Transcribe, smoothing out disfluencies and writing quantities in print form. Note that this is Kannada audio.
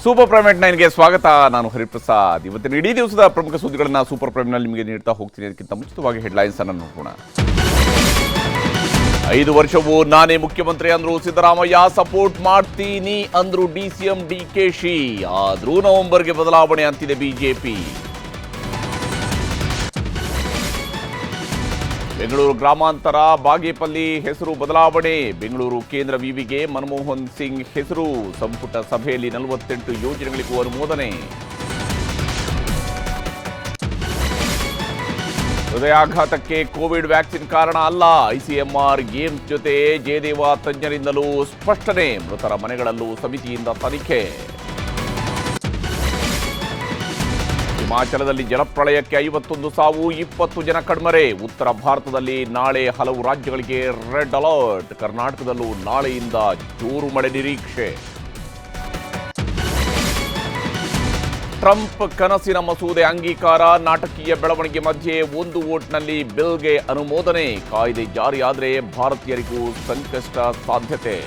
ಸೂಪರ್ ಪ್ರೈಮ್ ನೆಟ್ 9ಗೆ ಸ್ವಾಗತ. ನಾನು ಹರಿಪ್ರಸಾದ್. ಇವತ್ತಿನ ಇಡೀ ದಿವಸದ ಪ್ರಮುಖ ಸುದ್ದಿಗಳನ್ನು ಸೂಪರ್ ಪ್ರೈಮ್ನಲ್ಲಿ ನಿಮಗೆ ನೀಡ್ತಾ ಹೋಗ್ತೀನಿ. ಅದಕ್ಕಿಂತ ಮುಂಚಿತವಾಗಿ ಹೆಡ್ಲೈನ್ಸ್ ಅನ್ನು ನೋಡೋಣ. 5 ವರ್ಷವೂ ನಾನೇ ಮುಖ್ಯಮಂತ್ರಿ ಅಂದ್ರು ಸಿದ್ದರಾಮಯ್ಯ, ಸಪೋರ್ಟ್ ಮಾಡ್ತೀನಿ ಅಂದ್ರು ಡಿಸಿಎಂ ಡಿಕೆಶಿ. ಆದ್ರೂ ನವೆಂಬರ್ಗೆ ಬದಲಾವಣೆ ಅಂತಿದೆ ಬಿಜೆಪಿ. ಬೆಂಗಳೂರು ಗ್ರಾಮಾಂತರ ಬಾಗೇಪಲ್ಲಿ ಹೆಸರು ಬದಲಾವಣೆ. ಬೆಂಗಳೂರು ಕೇಂದ್ರ ವಿವಿಗೆ ಮನಮೋಹನ್ ಸಿಂಗ್ ಹೆಸರು. ಸಂಪುಟ ಸಭೆಯಲ್ಲಿ 48 ಯೋಜನೆಗಳಿಗೂ ಅನುಮೋದನೆ. ಹೃದಯಾಘಾತಕ್ಕೆ ಕೋವಿಡ್ ವ್ಯಾಕ್ಸಿನ್ ಕಾರಣ ಅಲ್ಲ. ಐಸಿಎಂಆರ್ ಗೇಮ್ಸ್ ಜೊತೆ ಜಯದೇವ ತಜ್ಞರಿಂದಲೂ ಸ್ಪಷ್ಟನೆ. ಮೃತರ ಮನೆಗಳಲ್ಲೂ ಸಮಿತಿಯಿಂದ ತನಿಖೆ. ಹಿಮಾಚಲದಲ್ಲಿ ಜಲಪ್ರಳಯಕ್ಕೆ 51 ಸಾವು, 20 ಜನ ಕಣ್ಮರೆ. ಉತ್ತರ ಭಾರತದಲ್ಲಿ ನಾಳೆ ಹಲವು ರಾಜ್ಯಗಳಿಗೆ ರೆಡ್ ಅಲರ್ಟ್. ಕರ್ನಾಟಕದಲ್ಲೂ ನಾಳೆಯಿಂದ ಜೋರು ಮಳೆ ನಿರೀಕ್ಷೆ. ಟ್ರಂಪ್ ಕನಸಿನ ಮಸೂದೆ ಅಂಗೀಕಾರ. ನಾಟಕೀಯ ಬೆಳವಣಿಗೆ ಮಧ್ಯೆ 1 ವೋಟ್ನಲ್ಲಿ ಬಿಲ್ಗೆ ಅನುಮೋದನೆ. ಕಾಯ್ದೆ ಜಾರಿಯಾದರೆ ಭಾರತೀಯರಿಗೂ ಸಂಕಷ್ಟ ಸಾಧ್ಯತೆ.